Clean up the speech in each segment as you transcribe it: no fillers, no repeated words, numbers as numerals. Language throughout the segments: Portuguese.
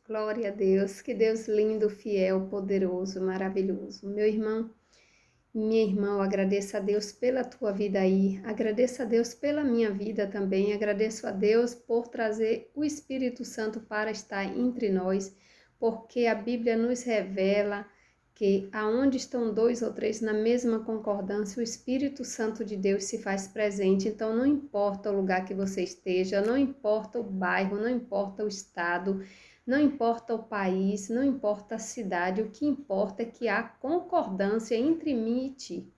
Glória a Deus, que Deus lindo, fiel, poderoso, maravilhoso. Meu irmão, minha irmã, eu agradeço a Deus pela tua vida aí, agradeço a Deus pela minha vida também, agradeço a Deus por trazer o Espírito Santo para estar entre nós, porque a Bíblia nos revela que aonde estão dois ou três na mesma concordância, o Espírito Santo de Deus se faz presente. Então não importa o lugar que você esteja, não importa o bairro, não importa o estado, não importa o país, não importa a cidade, o que importa é que há concordância entre mim e ti,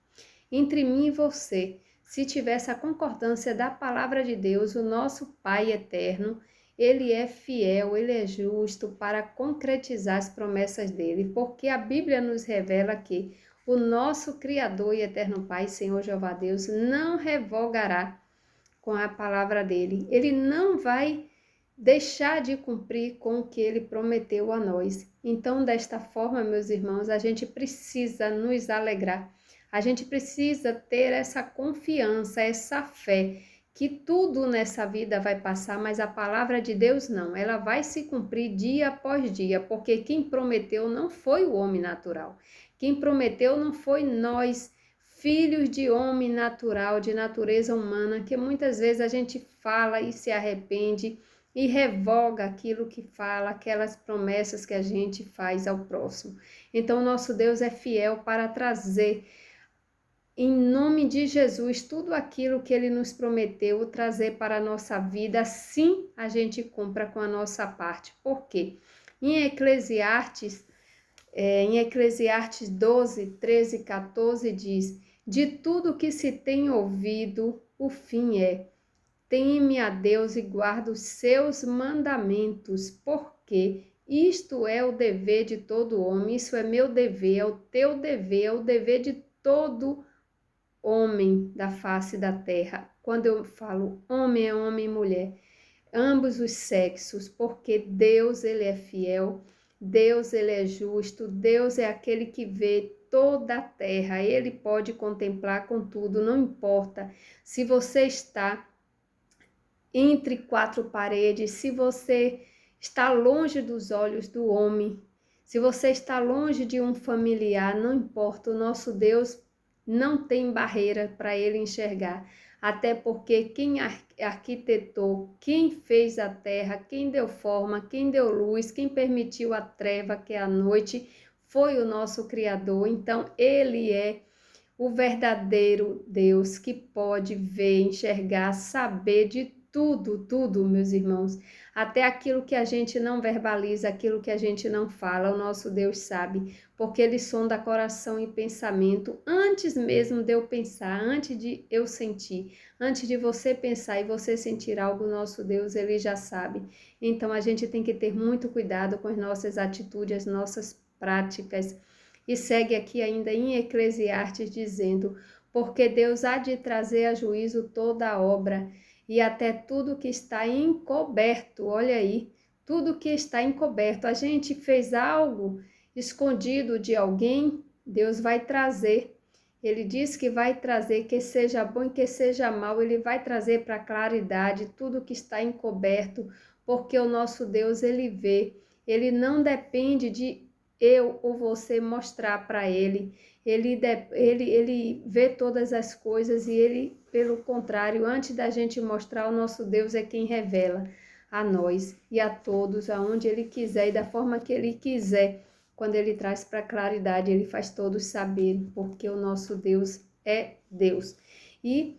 entre mim e você. Se tivesse a concordância da palavra de Deus, o nosso Pai eterno, ele é fiel, ele é justo para concretizar as promessas dele, porque a Bíblia nos revela que o nosso Criador e eterno Pai, Senhor Jeová Deus, não revogará com a palavra dele. Ele não vai deixar de cumprir com o que ele prometeu a nós. Então, desta forma, meus irmãos, a gente precisa nos alegrar. A gente precisa ter essa confiança, essa fé, que tudo nessa vida vai passar, mas a palavra de Deus não. Ela vai se cumprir dia após dia, porque quem prometeu não foi o homem natural. Quem prometeu não foi nós, filhos de homem natural, de natureza humana, que muitas vezes a gente fala e se arrepende e revoga aquilo que fala, aquelas promessas que a gente faz ao próximo. Então, nosso Deus é fiel para trazer, em nome de Jesus, tudo aquilo que Ele nos prometeu, trazer para a nossa vida, assim a gente cumpra com a nossa parte. Por quê? Em Eclesiastes 12, 13 e 14 diz: de tudo que se tem ouvido, o fim é: teme a Deus e guarda os seus mandamentos, porque isto é o dever de todo homem, isso é meu dever, é o teu dever, é o dever de todo homem da face da terra. Quando eu falo homem, é homem e mulher, ambos os sexos, porque Deus, ele é fiel, Deus, ele é justo, Deus é aquele que vê toda a terra, ele pode contemplar com tudo, não importa se você está entre quatro paredes, se você está longe dos olhos do homem, se você está longe de um familiar, não importa, o nosso Deus não tem barreira para ele enxergar, até porque quem arquitetou, quem fez a terra, quem deu forma, quem deu luz, quem permitiu a treva, que é a noite, foi o nosso Criador. Então ele é o verdadeiro Deus que pode ver, enxergar, saber de tudo, tudo, meus irmãos, até aquilo que a gente não verbaliza, aquilo que a gente não fala, o nosso Deus sabe, porque ele sonda coração e pensamento antes mesmo de eu pensar, antes de eu sentir, antes de você pensar e você sentir algo, o nosso Deus, ele já sabe. Então a gente tem que ter muito cuidado com as nossas atitudes, as nossas práticas. E segue aqui ainda em Eclesiastes dizendo: porque Deus há de trazer a juízo toda a obra e até tudo que está encoberto. Olha aí, tudo que está encoberto. A gente fez algo escondido de alguém, Deus vai trazer. Ele diz que vai trazer, que seja bom e que seja mal, ele vai trazer para a claridade tudo que está encoberto, porque o nosso Deus, ele vê, ele não depende de eu ou você mostrar para ele. Ele vê todas as coisas e ele, pelo contrário, antes da gente mostrar, o nosso Deus é quem revela a nós e a todos, aonde ele quiser e da forma que ele quiser. Quando ele traz para a claridade, ele faz todos saberem, porque o nosso Deus é Deus. E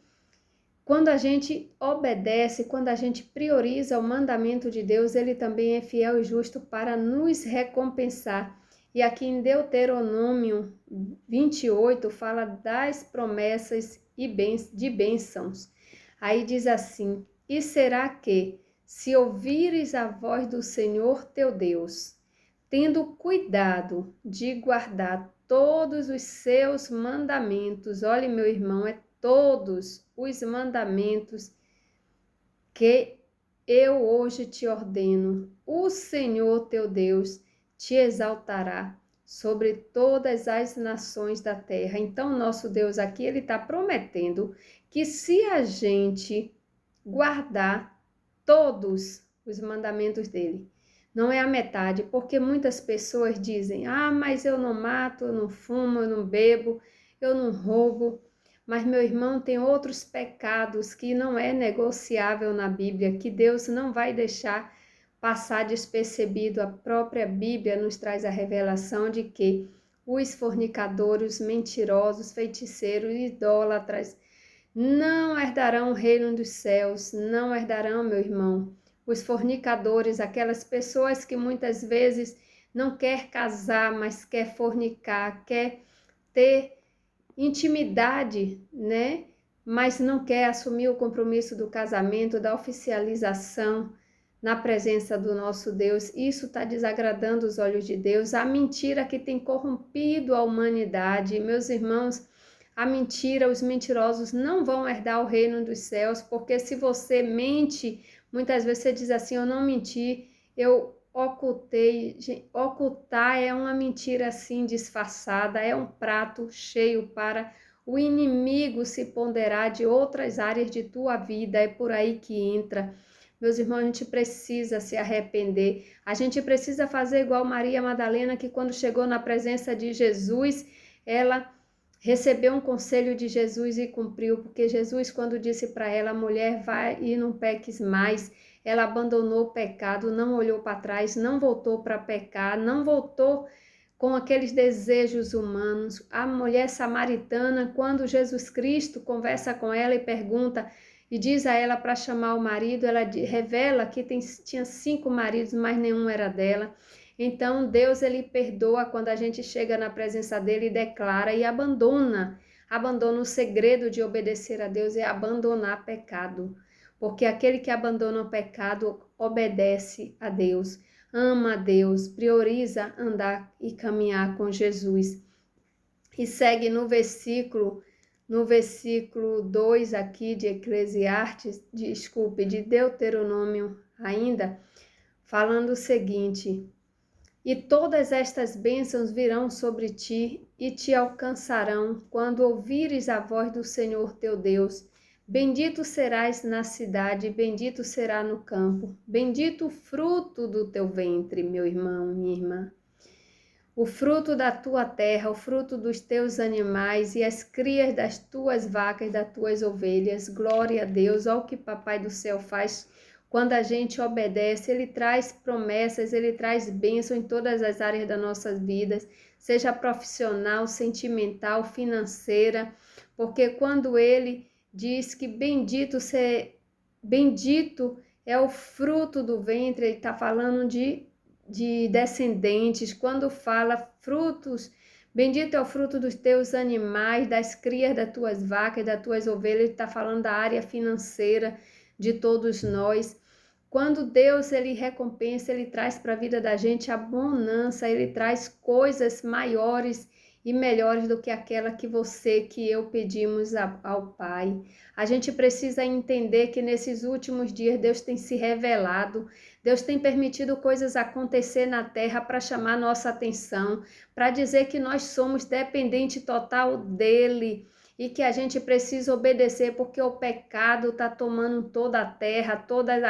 quando a gente obedece, quando a gente prioriza o mandamento de Deus, ele também é fiel e justo para nos recompensar. E aqui em Deuteronômio 28 fala das promessas e de bênçãos. Aí diz assim: e será que, se ouvires a voz do Senhor teu Deus, tendo cuidado de guardar todos os seus mandamentos, olhe meu irmão, é todos os mandamentos que eu hoje te ordeno, o Senhor teu Deus te exaltará sobre todas as nações da terra. Então, nosso Deus aqui, ele está prometendo que se a gente guardar todos os mandamentos dele, não é a metade, porque muitas pessoas dizem: ah, mas eu não mato, eu não fumo, eu não bebo, eu não roubo. Mas, meu irmão, tem outros pecados que não é negociável na Bíblia, que Deus não vai deixar passar despercebido. A própria Bíblia nos traz a revelação de que os fornicadores, os mentirosos, feiticeiros, idólatras, não herdarão o reino dos céus, não herdarão, meu irmão. Os fornicadores, aquelas pessoas que muitas vezes não quer casar, mas quer fornicar, quer ter intimidade, né? Mas não quer assumir o compromisso do casamento, da oficialização na presença do nosso Deus. Isso está desagradando os olhos de Deus. A mentira que tem corrompido a humanidade, meus irmãos, a mentira, os mentirosos não vão herdar o reino dos céus, porque se você mente, muitas vezes você diz assim: eu não menti, eu ocultei. Ocultar é uma mentira assim disfarçada, é um prato cheio para o inimigo se ponderar de outras áreas de tua vida, é por aí que entra. Meus irmãos, a gente precisa se arrepender, a gente precisa fazer igual Maria Madalena, que quando chegou na presença de Jesus, ela recebeu um conselho de Jesus e cumpriu, porque Jesus, quando disse para ela: mulher, vai e não peques mais, ela abandonou o pecado, não olhou para trás, não voltou para pecar, não voltou com aqueles desejos humanos. A mulher samaritana, quando Jesus Cristo conversa com ela e pergunta e diz a ela para chamar o marido, ela revela que tinha 5 maridos, mas nenhum era dela. Então Deus, ele perdoa quando a gente chega na presença dele e declara e abandona o segredo de obedecer a Deus é abandonar pecado, porque aquele que abandona o pecado obedece a Deus, ama a Deus, prioriza andar e caminhar com Jesus. E segue no versículo 2 aqui de Eclesiastes, de Deuteronômio ainda, falando o seguinte: e todas estas bênçãos virão sobre ti e te alcançarão quando ouvires a voz do Senhor teu Deus. Bendito serás na cidade, bendito será no campo, bendito o fruto do teu ventre, meu irmão, minha irmã. O fruto da tua terra, o fruto dos teus animais e as crias das tuas vacas e das tuas ovelhas. Glória a Deus, olha o que Papai do Céu faz. Quando a gente obedece, Ele traz promessas, Ele traz bênção em todas as áreas das nossas vidas, seja profissional, sentimental, financeira, porque quando Ele diz que bendito é o fruto do ventre, Ele está falando de descendentes. Quando fala frutos, bendito é o fruto dos teus animais, das crias das tuas vacas, das tuas ovelhas. Ele está falando da área financeira de todos nós. Quando Deus, ele recompensa, ele traz para a vida da gente a bonança, ele traz coisas maiores e melhores do que aquela que você, que eu pedimos ao Pai. A gente precisa entender que nesses últimos dias Deus tem se revelado, Deus tem permitido coisas acontecer na terra para chamar nossa atenção, para dizer que nós somos dependentes total dele e que a gente precisa obedecer, porque o pecado está tomando toda a terra, todas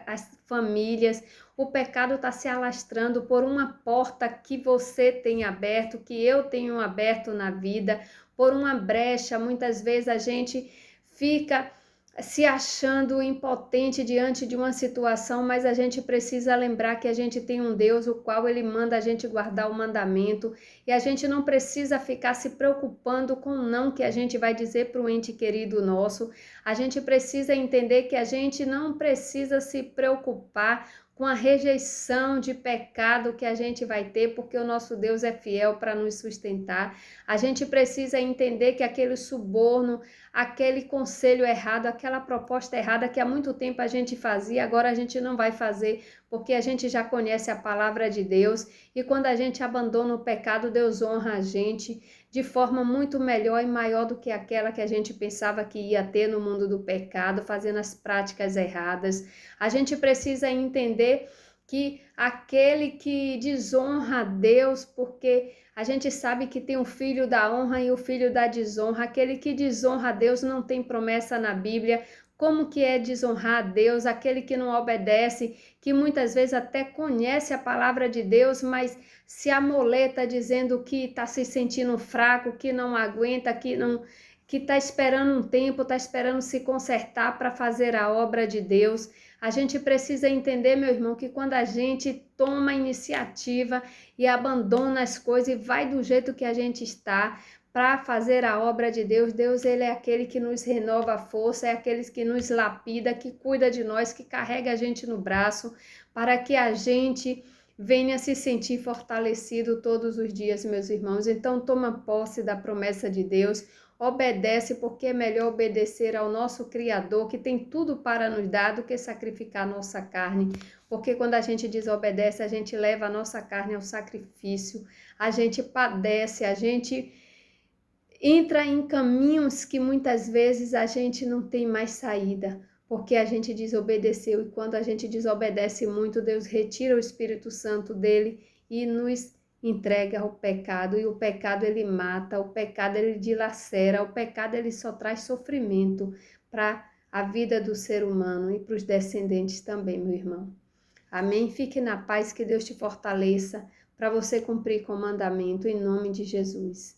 as famílias. O pecado está se alastrando por uma porta que você tem aberto, que eu tenho aberto na vida, por uma brecha. Muitas vezes a gente fica se achando impotente diante de uma situação, mas a gente precisa lembrar que a gente tem um Deus o qual ele manda a gente guardar o mandamento e a gente não precisa ficar se preocupando com o não que a gente vai dizer para o ente querido nosso. A gente precisa entender que a gente não precisa se preocupar com a rejeição de pecado que a gente vai ter, porque o nosso Deus é fiel para nos sustentar. A gente precisa entender que aquele suborno, aquele conselho errado, aquela proposta errada que há muito tempo a gente fazia, agora a gente não vai fazer, porque a gente já conhece a palavra de Deus, e quando a gente abandona o pecado, Deus honra a gente de forma muito melhor e maior do que aquela que a gente pensava que ia ter no mundo do pecado, fazendo as práticas erradas. A gente precisa entender que aquele que desonra a Deus, porque a gente sabe que tem o filho da honra e o filho da desonra. Aquele que desonra a Deus não tem promessa na Bíblia, como que é desonrar a Deus, aquele que não obedece, que muitas vezes até conhece a palavra de Deus, mas se amoleta dizendo que está se sentindo fraco, que não aguenta, que está esperando um tempo, está esperando se consertar para fazer a obra de Deus. A gente precisa entender, meu irmão, que quando a gente toma a iniciativa e abandona as coisas e vai do jeito que a gente está para fazer a obra de Deus, Deus ele é aquele que nos renova a força, é aquele que nos lapida, que cuida de nós, que carrega a gente no braço, para que a gente venha se sentir fortalecido todos os dias, meus irmãos. Então toma posse da promessa de Deus, obedece, porque é melhor obedecer ao nosso Criador, que tem tudo para nos dar, do que sacrificar nossa carne, porque quando a gente desobedece, a gente leva a nossa carne ao sacrifício, a gente padece, a gente entra em caminhos que muitas vezes a gente não tem mais saída, porque a gente desobedeceu, e quando a gente desobedece muito, Deus retira o Espírito Santo dele e nos entrega ao pecado, e o pecado ele mata, o pecado ele dilacera, o pecado ele só traz sofrimento para a vida do ser humano e para os descendentes também, meu irmão. Amém? Fique na paz, que Deus te fortaleça para você cumprir com o mandamento, em nome de Jesus.